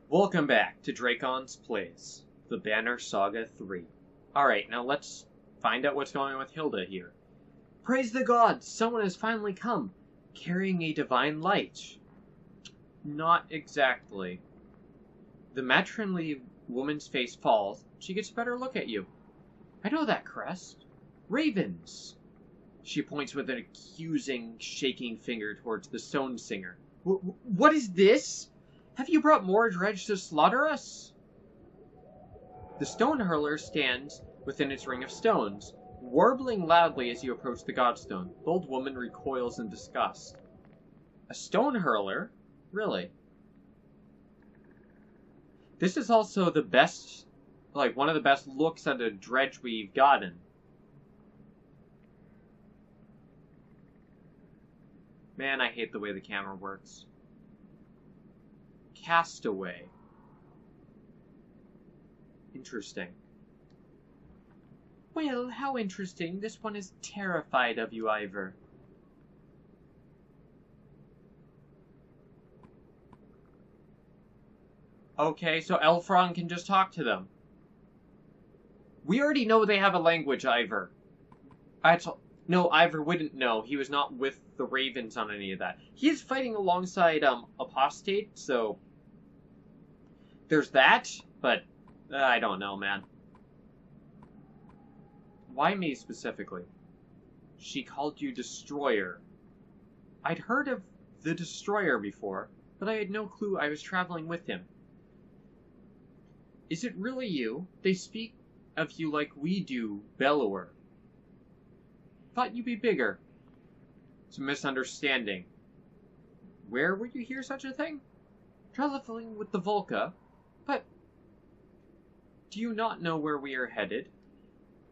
Welcome back to Dracon's Plays, the Banner Saga 3. Alright, now let's find out what's going on with Hilda here. Praise the gods! Someone has finally come, carrying a divine light. Not exactly. The matronly woman's face falls. She gets a better look at you. I know that crest. Ravens! She points with an accusing, shaking finger towards the stone singer. What is this? Have you brought more dredge to slaughter us? The stone hurler stands within its ring of stones, warbling loudly as you approach the godstone. The old woman recoils in disgust. A stone hurler? Really? This is also the best, one of the best looks at a dredge we've gotten. Man, I hate the way the camera works. Castaway. Interesting. Well, how interesting. This one is terrified of you, Ivor. Okay, so Elfron can just talk to them. We already know they have a language, Ivor. No, Ivor wouldn't know. He was not with the Ravens on any of that. He is fighting alongside, Apostate, so... There's that, but I don't know, man. Why me specifically? She called you Destroyer. I'd heard of the Destroyer before, but I had no clue I was traveling with him. Is it really you? They speak of you like we do, Bellower. Thought you'd be bigger. It's a misunderstanding. Where would you hear such a thing? Traveling with the Volca. But do you not know where we are headed?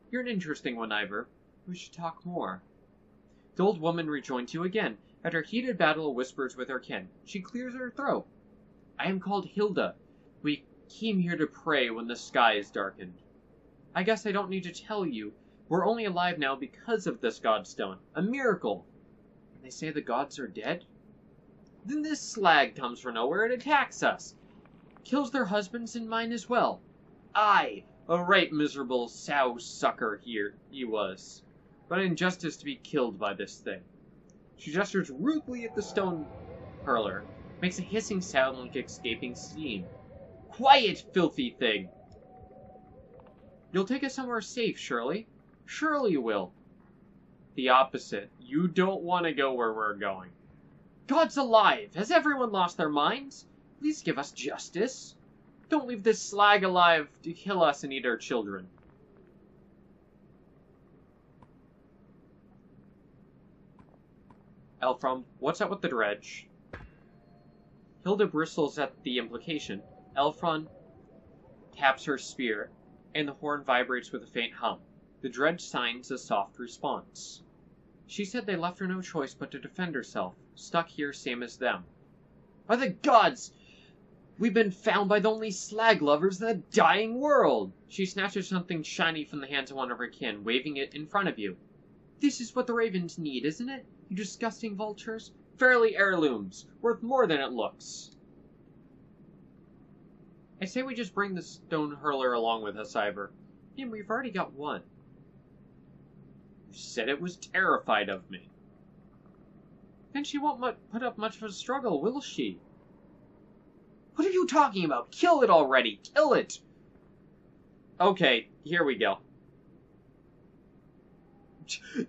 You're an interesting one, Ivor. We should talk more. The old woman rejoins you again. After a heated battle of whispers with her kin, she clears her throat. I am called Hilda. We came here to pray when the sky is darkened. I guess I don't need to tell you. We're only alive now because of this godstone. A miracle. And they say the gods are dead? Then this slag comes from nowhere and attacks us. Kills their husbands and mine as well. Aye, a right miserable sow-sucker here he was. But an injustice to be killed by this thing. She gestures rudely at the stone hurler. Makes a hissing sound like escaping steam. Quiet, filthy thing! You'll take us somewhere safe, surely? Surely you will. The opposite. You don't want to go where we're going. God's alive! Has everyone lost their minds? Please give us justice. Don't leave this slag alive to kill us and eat our children. Elfram, what's up with the dredge? Hilda bristles at the implication. Elfron taps her spear, and the horn vibrates with a faint hum. The dredge signs a soft response. She said they left her no choice but to defend herself, stuck here same as them. By the gods! We've been found by the only slag lovers in the dying world! She snatches something shiny from the hands of one of her kin, waving it in front of you. This is what the ravens need, isn't it? You disgusting vultures? Fairly heirlooms, worth more than it looks. I say we just bring the stone hurler along with us, Ivor. And we've already got one. You said it was terrified of me. Then she won't put up much of a struggle, will she? What are you talking about? Kill it already! Kill it! Okay, here we go.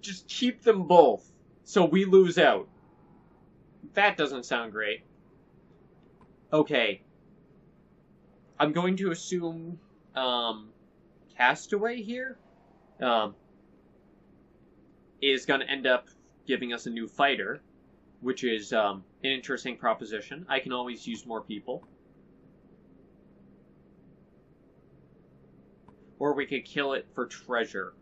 Just keep them both, so we lose out. That doesn't sound great. Okay. I'm going to assume, Castaway here, is going to end up giving us a new fighter, which is, an interesting proposition. I can always use more people. Or we could kill it for treasure.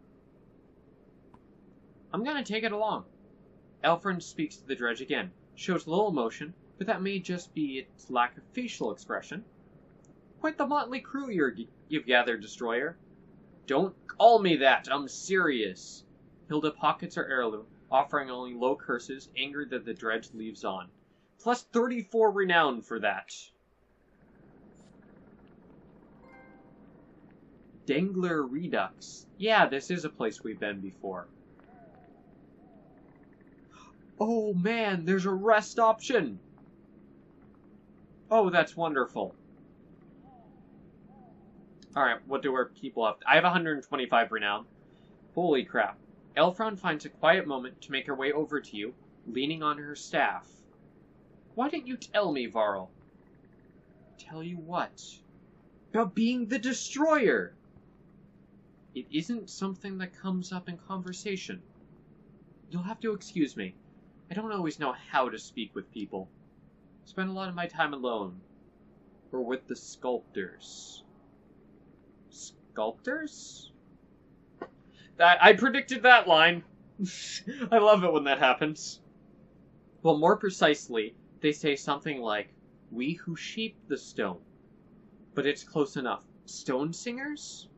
I'm going to take it along. Elfrin speaks to the dredge again. Shows little emotion, but that may just be its lack of facial expression. Quite the motley crew you've gathered, Destroyer. Don't call me that, I'm serious. Hilda pockets her heirloom, offering only low curses, angered that the dredge leaves on. Plus 34 renown for that. Dangler Redux. Yeah, this is a place we've been before. Oh man, there's a rest option! Oh, that's wonderful. Alright, what do our people have? I have 125 renown. Holy crap. Elfron finds a quiet moment to make her way over to you, leaning on her staff. Why didn't you tell me, Varl? Tell you what? About being the Destroyer! It isn't something that comes up in conversation. You'll have to excuse me. I don't always know how to speak with people. I spend a lot of my time alone. Or with the sculptors. Sculptors? I predicted that line. I love it when that happens. Well, more precisely, they say something like, "We who shape the stone." But it's close enough. Stone singers?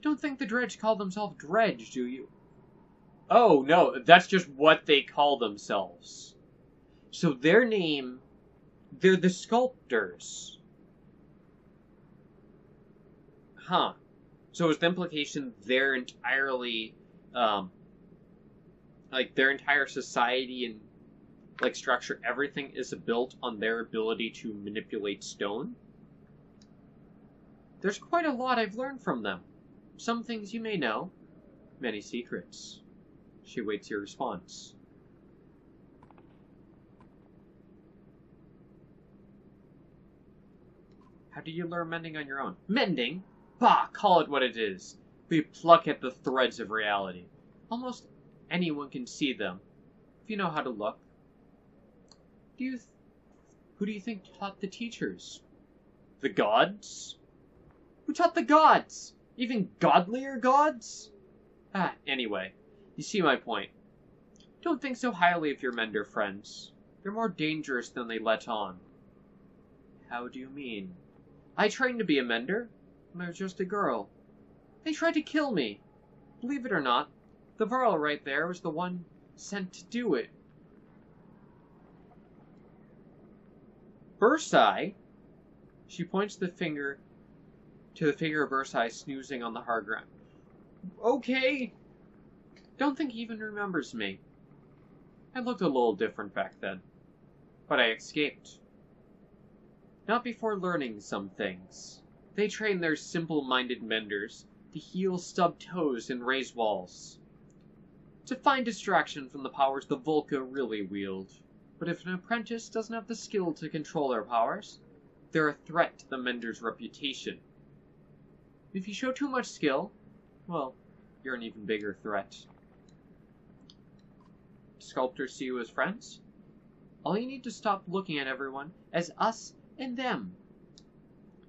Don't think the Dredge call themselves Dredge, do you? Oh, no, that's just what they call themselves. So their name, they're the Sculptors. Huh. So is the implication they're entirely, like, their entire society and, like, structure, everything is built on their ability to manipulate stone? There's quite a lot I've learned from them. Some things you may know, many secrets. She waits your response. How do you learn mending on your own? Mending? Bah, call it what it is. We pluck at the threads of reality. Almost anyone can see them, if you know how to look. Who do you think taught the teachers? The gods? Who taught the gods? Even godlier gods? Anyway, you see my point. Don't think so highly of your Mender friends. They're more dangerous than they let on. How do you mean? I trained to be a Mender when I was just a girl. They tried to kill me. Believe it or not, the Varl right there was the one sent to do it. Bursai? She points the finger to the figure of Bursai snoozing on the hard ground. Okay. Don't think he even remembers me. I looked a little different back then. But I escaped. Not before learning some things. They train their simple-minded Menders to heal stubbed toes and raise walls. To find distraction from the powers the Volca really wield. But if an apprentice doesn't have the skill to control their powers, they're a threat to the Mender's reputation. If you show too much skill, well, you're an even bigger threat. Sculptors see you as friends? All you need to stop looking at everyone as us and them.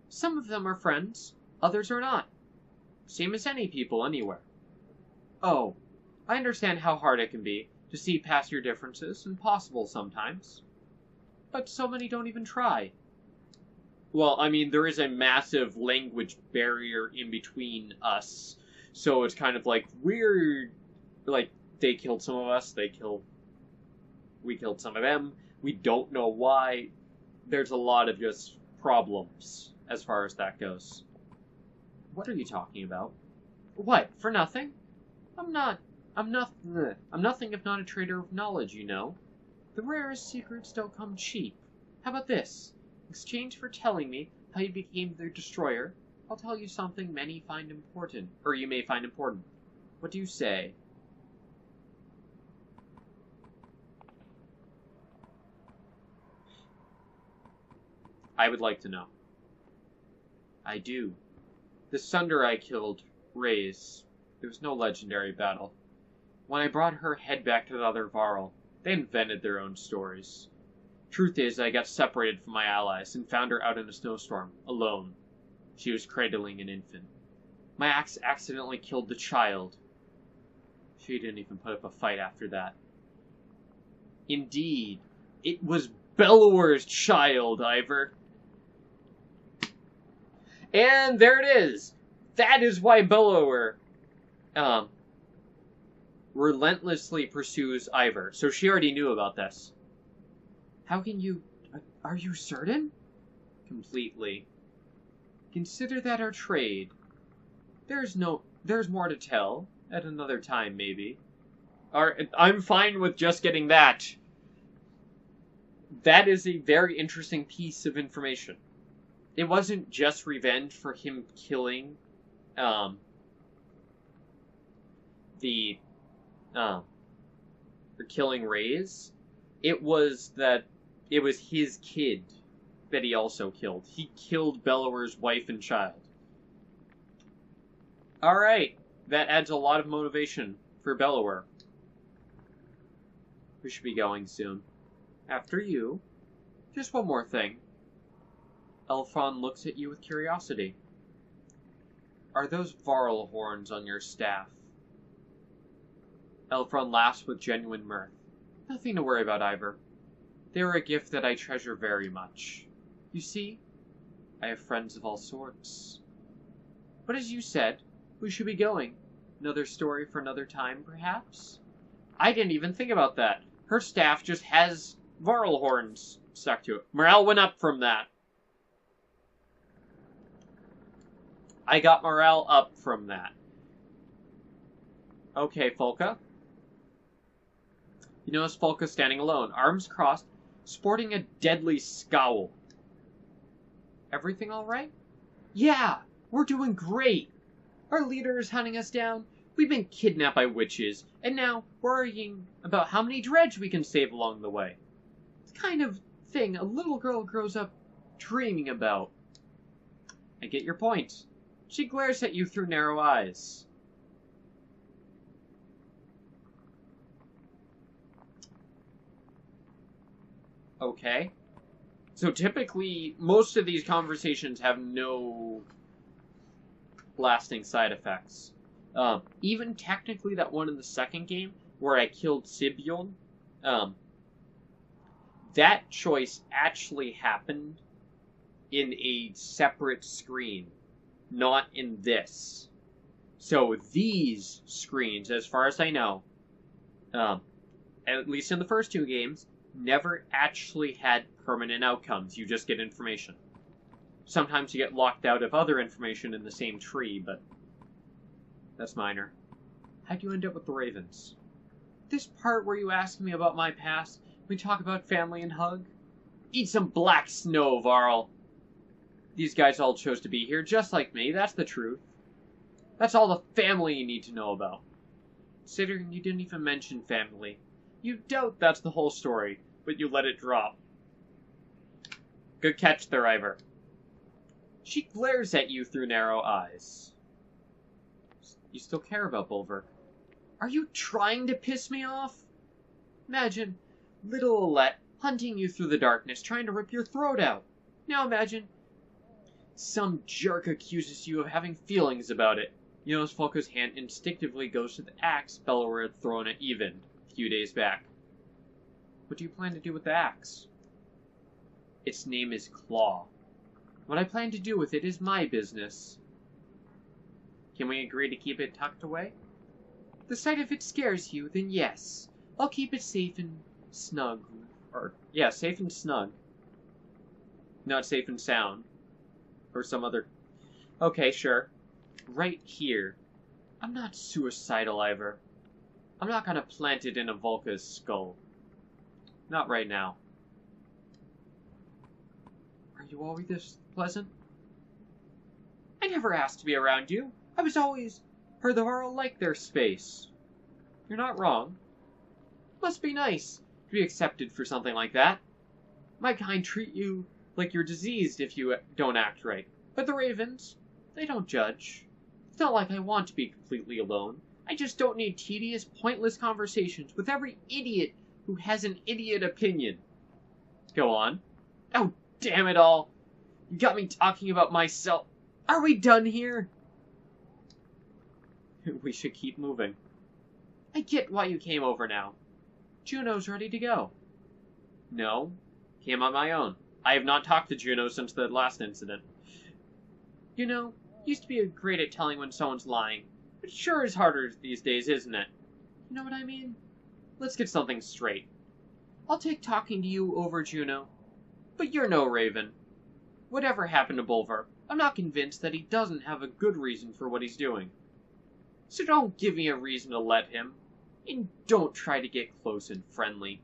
Some of them are friends, others are not. Same as any people anywhere. Oh, I understand how hard it can be to see past your differences, impossible sometimes. But so many don't even try. Well, I mean, there is a massive language barrier in between us, so it's kind of like, we're, like, they killed some of us, we killed some of them, we don't know why. There's a lot of just problems as far as that goes. What are you talking about? What, for nothing? I'm nothing if not a trader of knowledge, you know. The rarest secrets don't come cheap. How about this? In exchange for telling me how you became the Destroyer, I'll tell you something many find important, or you may find important. What do you say? I would like to know. I do. The Sunder I killed, Raze. There was no legendary battle. When I brought her head back to the other Varl, they invented their own stories. Truth is, I got separated from my allies and found her out in a snowstorm, alone. She was cradling an infant. My axe accidentally killed the child. She didn't even put up a fight after that. Indeed, it was Bellower's child, Ivor. And there it is! That is why Bellower, relentlessly pursues Ivor. So she already knew about this. How can you... Are you certain? Completely. Consider that our trade. There's more to tell. At another time, maybe. I'm fine with just getting that. That is a very interesting piece of information. It wasn't just revenge for him killing, for killing Reyes. It was his kid that he also killed. He killed Bellower's wife and child. Alright, that adds a lot of motivation for Bellower. We should be going soon. After you. Just one more thing. Elfron looks at you with curiosity. Are those Varl horns on your staff? Elfron laughs with genuine mirth. Nothing to worry about, Ivor. They are a gift that I treasure very much. You see, I have friends of all sorts. But as you said, we should be going. Another story for another time, perhaps? I didn't even think about that. Her staff just has Varl horns stuck to it. Morale went up from that. I got morale up from that. Okay, Folka. You notice Folka standing alone, arms crossed, sporting a deadly scowl. Everything all right? Yeah, we're doing great. Our leader is hunting us down. We've been kidnapped by witches, and now worrying about how many dredge we can save along the way. It's the kind of thing a little girl grows up dreaming about. I get your point. She glares at you through narrow eyes. Okay. So typically, most of these conversations have no lasting side effects. Even technically that one in the second game, where I killed Sibyl, that choice actually happened in a separate screen, not in this. So these screens, as far as I know, at least in the first two games, never actually had permanent outcomes. You just get information. Sometimes you get locked out of other information in the same tree, but that's minor. How'd you end up with the Ravens? This part where you ask me about my past, we talk about family and hug? Eat some black snow, Varl. These guys all chose to be here, just like me, that's the truth. That's all the family you need to know about. Considering you didn't even mention family. You doubt that's the whole story, but you let it drop. Good catch there, Ivor. She glares at you through narrow eyes. You still care about Bulwark. Are you trying to piss me off? Imagine little Alette hunting you through the darkness, trying to rip your throat out. Now imagine some jerk accuses you of having feelings about it. You notice Folka's hand instinctively goes to the axe Bellower had thrown at Even a few days back. What do you plan to do with the axe? Its name is Claw. What I plan to do with it is my business. Can we agree to keep it tucked away? The sight of it scares you, then yes. I'll keep it safe and snug. Safe and snug. Not safe and sound. Or some other... Okay, sure. Right here. I'm not suicidal, Ivor. I'm not gonna plant it in a Volca's skull. Not right now. Are you always this pleasant? I never asked to be around you. I was always heard the Varl like their space. You're not wrong. Must be nice to be accepted for something like that. My kind treat you like you're diseased if you don't act right. But the Ravens, they don't judge. It's not like I want to be completely alone. I just don't need tedious, pointless conversations with every idiot who has an idiot opinion. Go on. Oh, damn it all. You got me talking about myself. Are we done here? We should keep moving. I get why you came over now. Juno's ready to go. No, came on my own. I have not talked to Juno since the last incident. You know, used to be great at telling when someone's lying, but it sure is harder these days, isn't it? You know what I mean? Let's get something straight. I'll take talking to you over Juno, but you're no Raven. Whatever happened to Bulwark, I'm not convinced that he doesn't have a good reason for what he's doing. So don't give me a reason to let him, and don't try to get close and friendly.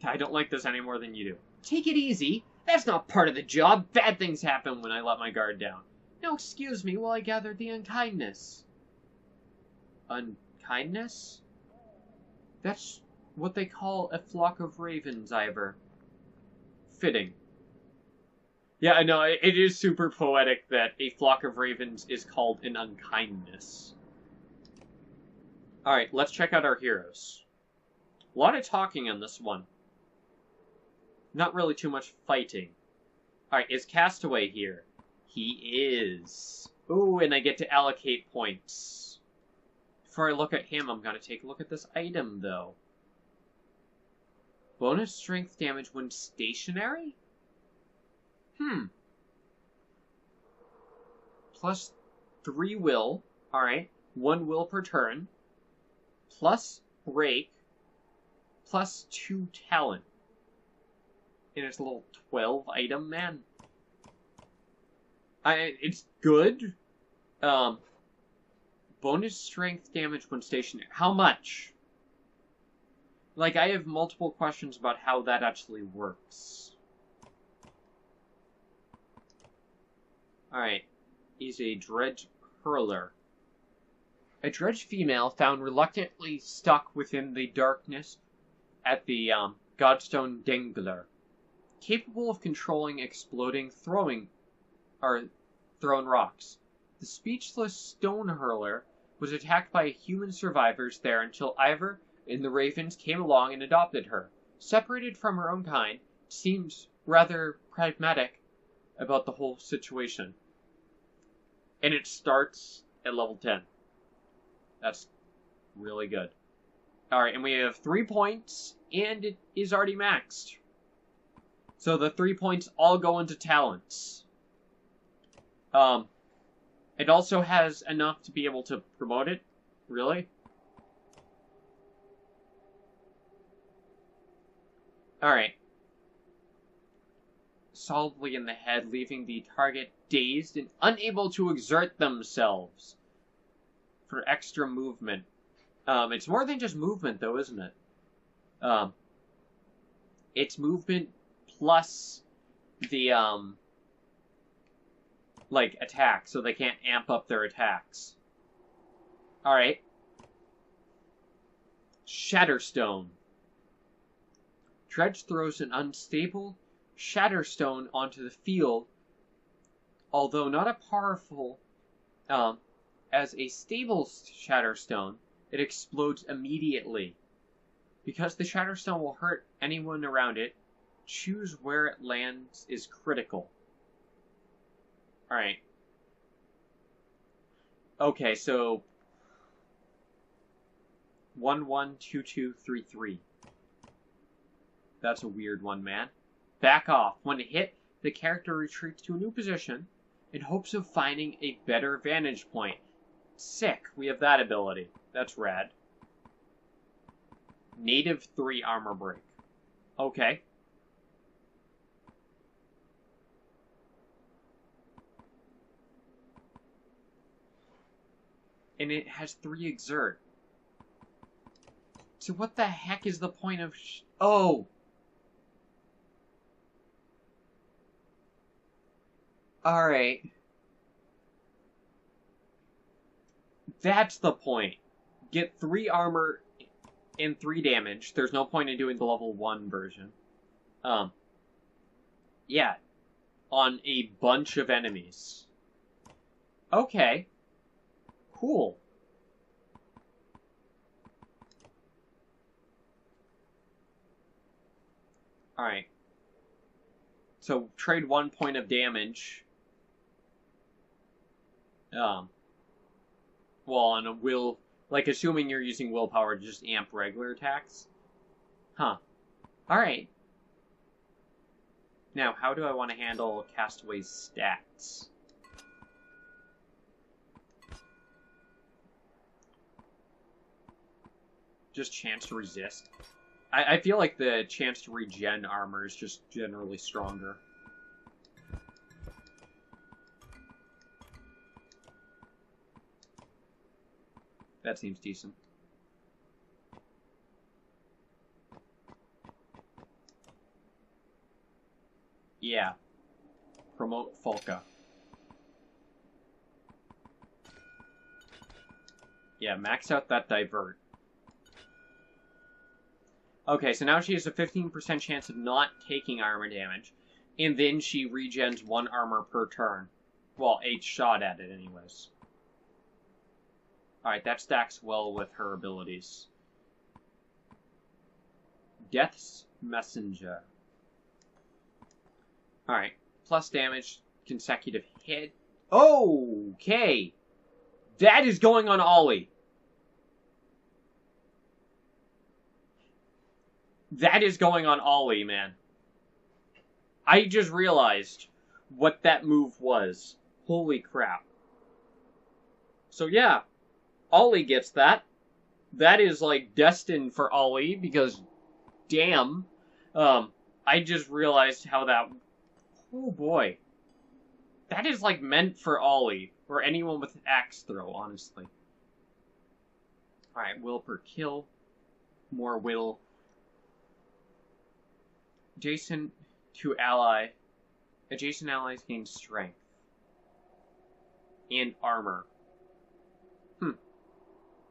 I don't like this any more than you do. Take it easy. That's not part of the job. Bad things happen when I let my guard down. Now excuse me while I gather the unkindness. Unkindness? That's what they call a flock of ravens, Ivor. Fitting. Yeah, I know, it is super poetic that a flock of ravens is called an unkindness. Alright, let's check out our heroes. A lot of talking on this one. Not really too much fighting. Alright, is Castaway here? He is. Ooh, and I get to allocate points. Before I look at him, I'm gonna take a look at this item, though. Bonus strength damage when stationary? Plus 3 will. Alright. 1 will per turn. Plus break. Plus 2 talent. And it's a little 12 item, man. It's good. Bonus strength damage when stationary. How much? Like, I have multiple questions about how that actually works. Alright. He's a dredge hurler. A dredge female found reluctantly stuck within the darkness at the Godstone Dengler. Capable of controlling exploding thrown rocks. The speechless stone hurler was attacked by human survivors there until Ivor and the ravens came along and adopted her. Separated from her own kind, seems rather pragmatic about the whole situation. And it starts at level 10. That's really good. Alright, and we have 3 points, and it is already maxed. So the 3 points all go into talents. It also has enough to be able to promote it. Really? Alright. Solidly in the head, leaving the target dazed and unable to exert themselves. For extra movement. It's more than just movement, though, isn't it? It's movement plus the, like, attack, so they can't amp up their attacks. Alright. Shatterstone. Dredge throws an unstable Shatterstone onto the field, although not a powerful, as a stable Shatterstone, it explodes immediately. Because the Shatterstone will hurt anyone around it, choose where it lands is critical. Alright. Okay, so 112233. That's a weird one, man. Back off. When hit, the character retreats to a new position in hopes of finding a better vantage point. Sick. We have that ability. That's rad. Native 3 armor break. Okay. And it has 3 exert. So what the heck is the point of oh! Alright. That's the point. Get 3 armor and 3 damage. There's no point in doing the level 1 version. Yeah. On a bunch of enemies. Okay. Cool. Alright. So, trade 1 point of damage. Well, on a will... Like, assuming you're using willpower to just amp regular attacks? Huh. Alright. Now, how do I want to handle Castaway's stats? Just chance to resist. I feel like the chance to regen armor is just generally stronger. That seems decent. Yeah. Promote Folka. Yeah, max out that divert. Okay, so now she has a 15% chance of not taking armor damage, and then she regens 1 armor per turn. Well, 8 shot at it anyways. Alright, that stacks well with her abilities. Death's Messenger. Alright, plus damage, consecutive hit. Okay! That is going on Ollie. That is going on Ollie, man. I just realized what that move was. Holy crap. So yeah, Ollie gets that. That is like destined for Ollie because damn. I just realized how that... Oh boy. That is like meant for Ollie. Or anyone with axe throw, honestly. Alright, will per kill. More will. Adjacent to ally. Adjacent allies gain strength. And armor.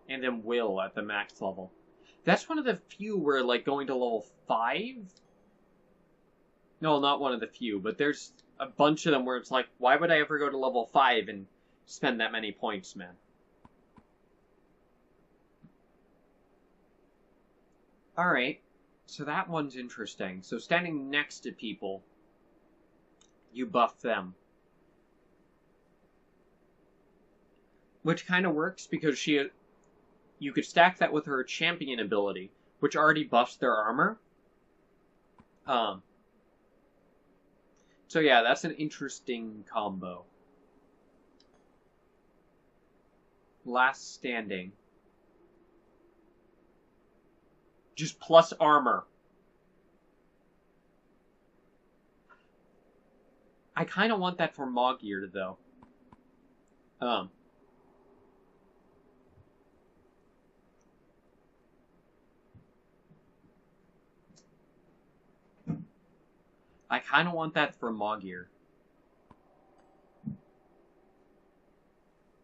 And then will at the max level. That's one of the few where, like, going to level 5? No, not one of the few, but there's a bunch of them where it's like, why would I ever go to level 5 and spend that many points, man? Alright, so that one's interesting. So standing next to people, you buff them. Which kind of works because you could stack that with her champion ability, which already buffs their armor. So yeah, that's an interesting combo. Last standing. Just plus armor. I kind of want that for Mogir, though. I kind of want that for Mogir.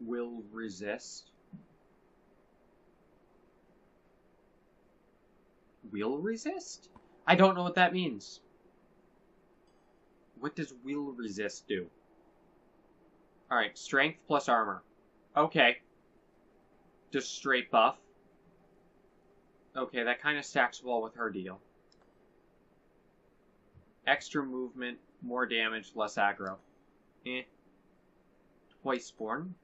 Will resist. Will resist? I don't know what that means. What does will resist do? Alright, strength plus armor. Okay. Just straight buff. Okay, that kind of stacks well with her deal. Extra movement, more damage, less aggro. Twice born?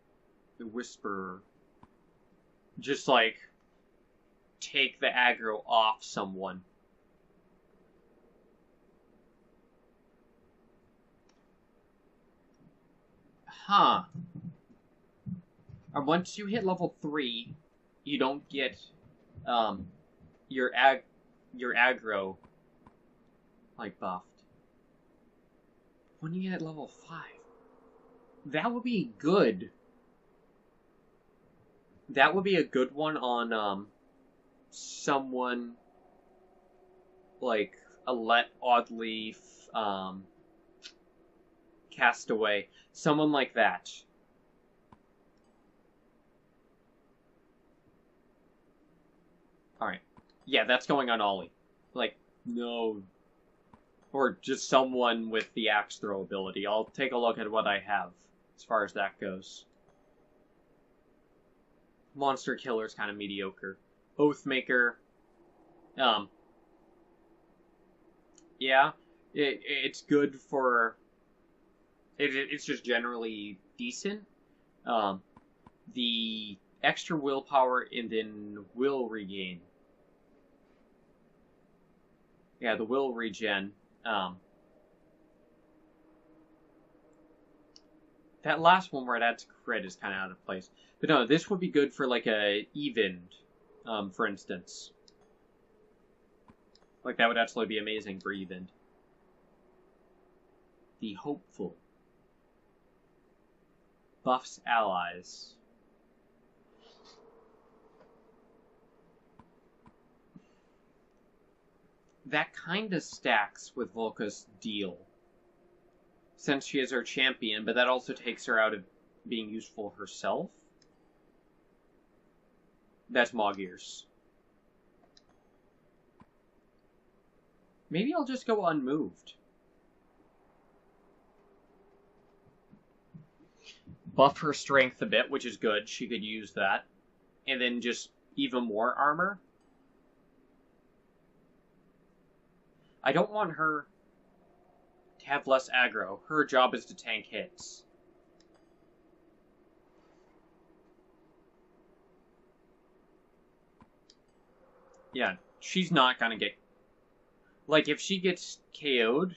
The Whisperer. Just like take the aggro off someone. Huh. Once you hit level 3, you don't get your aggro like buffed. When you get level 5, that would be good. That would be a good one on someone like a Let Oddleaf, Castaway, someone like that. Alright. Yeah, that's going on Ollie. Like, no. Or just someone with the axe throw ability. I'll take a look at what I have as far as that goes. Monster Killer's kind of mediocre. Oathmaker. Yeah. It's good for... It's just generally decent. The extra willpower and then will regain. Yeah, the will regen. That last one where it adds crit is kind of out of place. But no, this would be good for like a evened for instance. Like, that would actually be amazing for even. The hopeful. Buffs allies. That kinda stacks with Volka's deal. Since she is her champion, but that also takes her out of being useful herself. That's Moggears. Maybe I'll just go unmoved. Buff her strength a bit, which is good. She could use that. And then just even more armor. I don't want her to have less aggro. Her job is to tank hits. Yeah, she's not gonna get... Like, if she gets KO'd,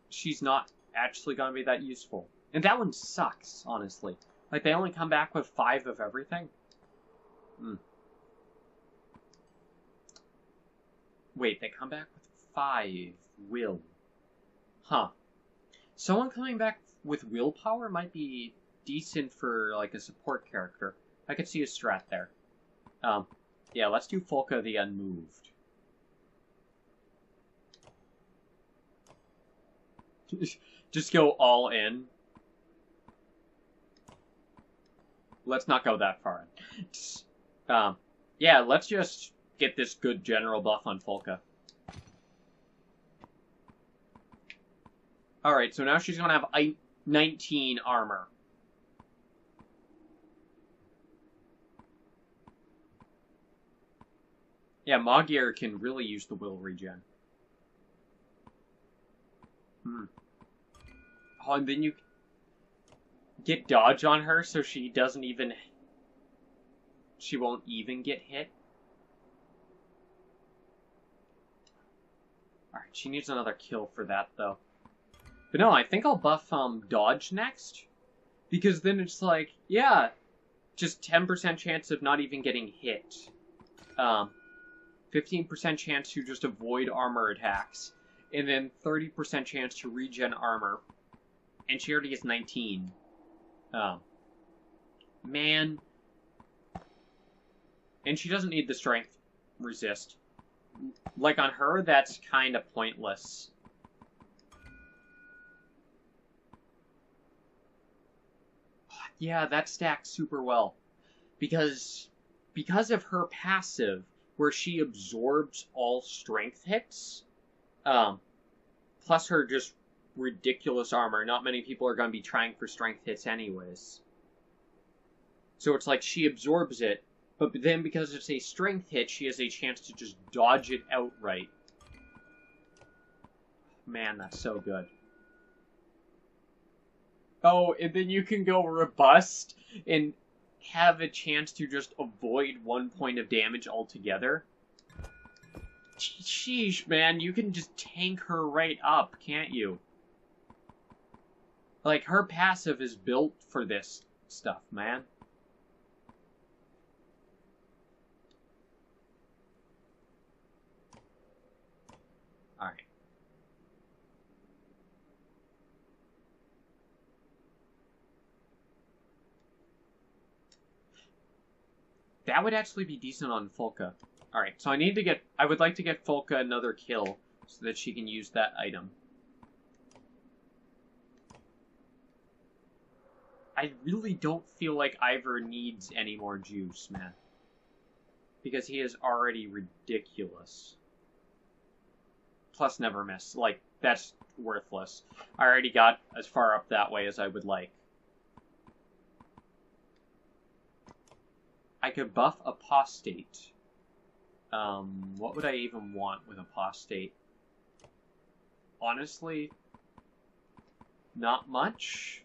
she's not actually gonna be that useful. And that one sucks, honestly. Like, they only come back with 5 of everything. Wait, they come back with 5 will. Huh. Someone coming back with willpower might be decent for, like, a support character. I could see a strat there. Yeah, let's do Folka the Unmoved. Just go all in. Let's not go that far. Yeah, let's just get this good general buff on Folka. Alright, so now she's gonna have 19 armor. Yeah, Moggear can really use the will regen. Oh, and then you get dodge on her so she doesn't even... She won't even get hit. Alright, she needs another kill for that, though. But no, I think I'll buff, dodge next. Because then it's like, yeah, just 10% chance of not even getting hit. 15% chance to just avoid armor attacks. And then 30% chance to regen armor. And she already gets 19. Man. And she doesn't need the strength resist. Like, on her, that's kind of pointless. Yeah, that stacks super well. Because of her passive, where she absorbs all strength hits, plus her just ridiculous armor, not many people are going to be trying for strength hits anyways. So it's like she absorbs it, but then because it's a strength hit, she has a chance to just dodge it outright. Man, that's so good. Oh, and then you can go robust and have a chance to just avoid 1 point of damage altogether. Sheesh, man, you can just tank her right up, can't you? Like, her passive is built for this stuff, man. Alright. That would actually be decent on Folka. Alright, so I would like to get Folka another kill so that she can use that item. I really don't feel like Ivor needs any more juice, man. Because he is already ridiculous. Plus never miss. Like, that's worthless. I already got as far up that way as I would like. I could buff Apostate. What would I even want with Apostate? Honestly, not much.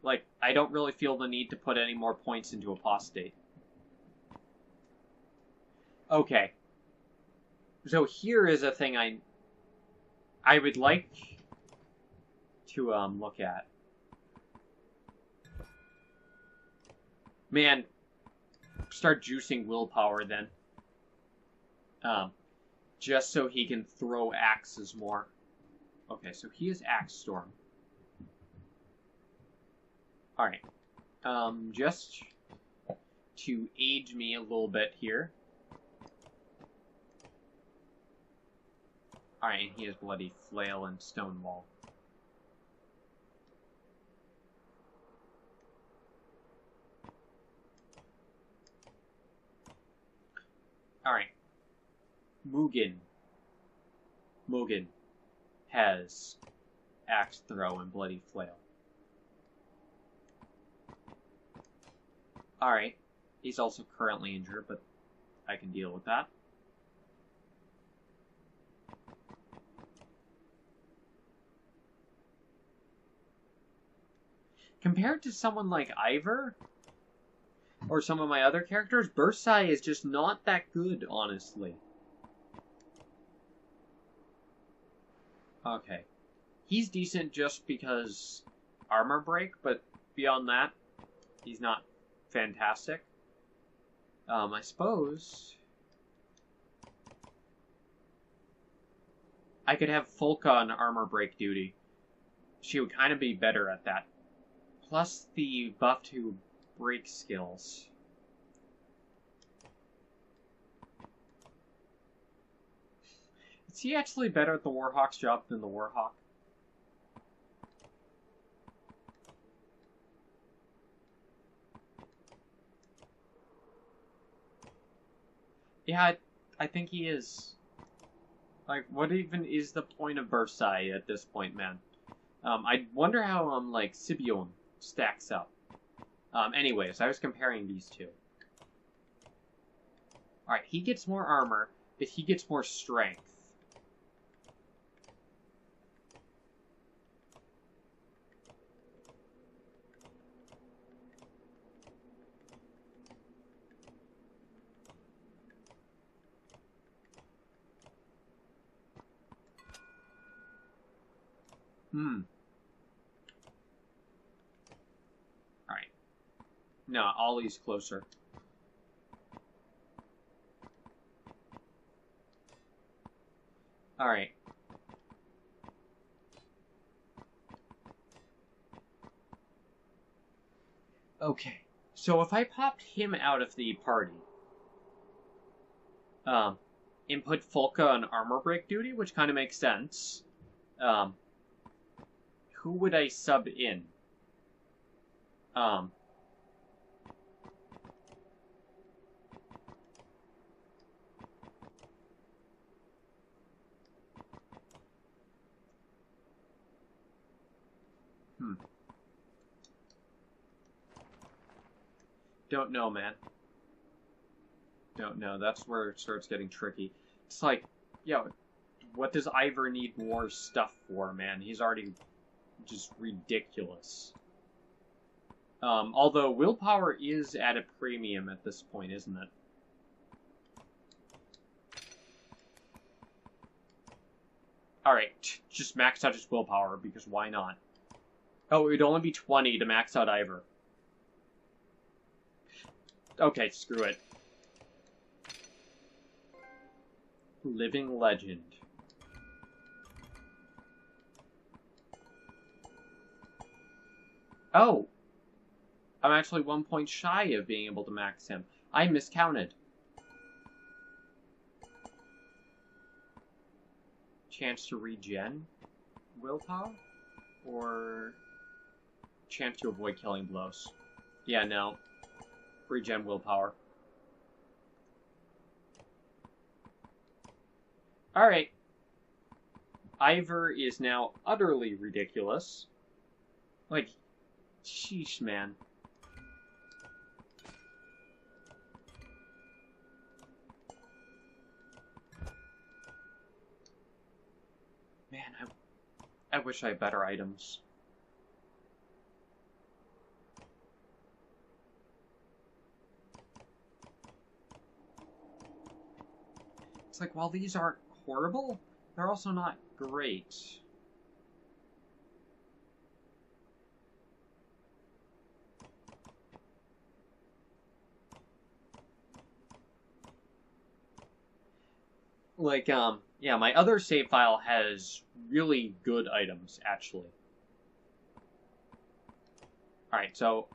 Like, I don't really feel the need to put any more points into Apostate. Okay. So here is a thing I would like to look at. Man, start juicing willpower then. Just so he can throw axes more. Okay, so he is Axe Storm. Alright. Just to aid me a little bit here. Alright, and he has Bloody Flail and Stonewall. Alright. Mugen has Axe Throw and Bloody Flail. Alright. He's also currently injured, but I can deal with that. Compared to someone like Ivor, or some of my other characters, Bursai is just not that good, honestly. Okay. He's decent just because armor break, but beyond that, he's not fantastic. I suppose I could have Folka on armor break duty. She would kind of be better at that. Plus the buff to break skills. Is he actually better at the Warhawk's job than the Warhawk? Yeah, I think he is. Like, what even is the point of Bursai at this point, man? I wonder how, like, Sibion stacks up. Anyways, I was comparing these two. Alright, he gets more armor, but he gets more strength. Alright. No, Ollie's closer. Alright. Okay. So if I popped him out of the party, and put Folka on armor break duty, which kind of makes sense, who would I sub in? Don't know, man. Don't know. That's where it starts getting tricky. It's like, yo, what does Ivor need more stuff for, man? He's already just ridiculous. Although willpower is at a premium at this point, isn't it? Alright, just max out his willpower, because why not? Oh, it would only be 20 to max out Ivor. Okay, screw it. Living Legend. Oh! I'm actually 1 point shy of being able to max him. I miscounted. Chance to regen willpower? Or chance to avoid killing blows? Yeah, no. Regen willpower. Alright. Ivor is now utterly ridiculous. Like, sheesh, man. Man, I wish I had better items. It's like, while these aren't horrible, they're also not great. Like, yeah, my other save file has really good items, actually. Alright, so...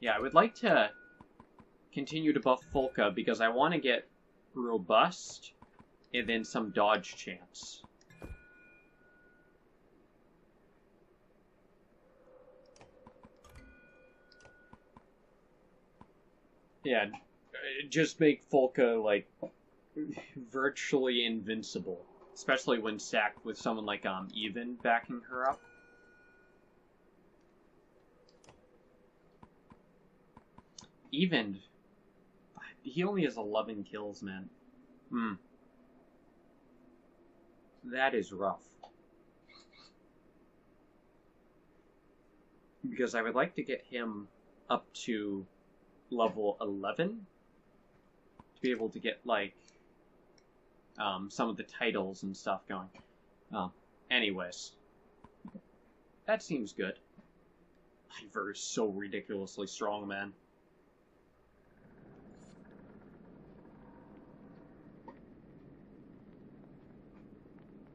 yeah, I would like to continue to buff Folka because I want to get Robust and then some dodge chance. Yeah, just make Folka, like, virtually invincible. Especially when stacked with someone like, Even backing her up. Even, he only has 11 kills, man. That is rough. Because I would like to get him up to level 11 to be able to get, like, some of the titles and stuff going. Anyways. That seems good. Iver is so ridiculously strong, man.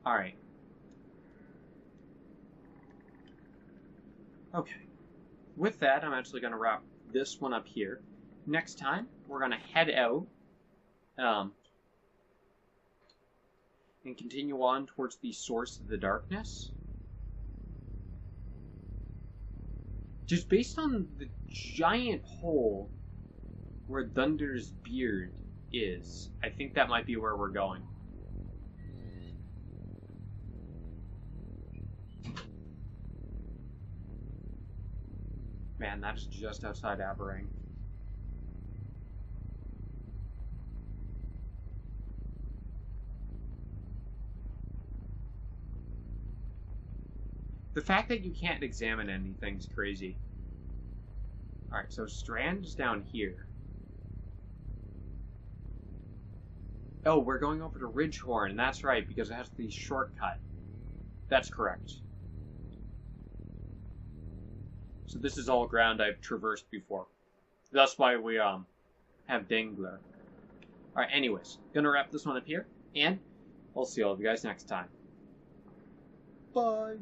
Alright. Okay. With that, I'm actually going to wrap this one up here. Next time, we're going to head out and continue on towards the source of the darkness. Just based on the giant hole where Thunder's beard is, I think that might be where we're going. Man, that is just outside Aberrang. The fact that you can't examine anything's crazy. Alright, so Strand is down here. Oh, we're going over to Ridgehorn, and that's right, because it has the shortcut. That's correct. So this is all ground I've traversed before. That's why we have Dangler. Alright, anyways, gonna wrap this one up here, and I'll see all of you guys next time. Bye!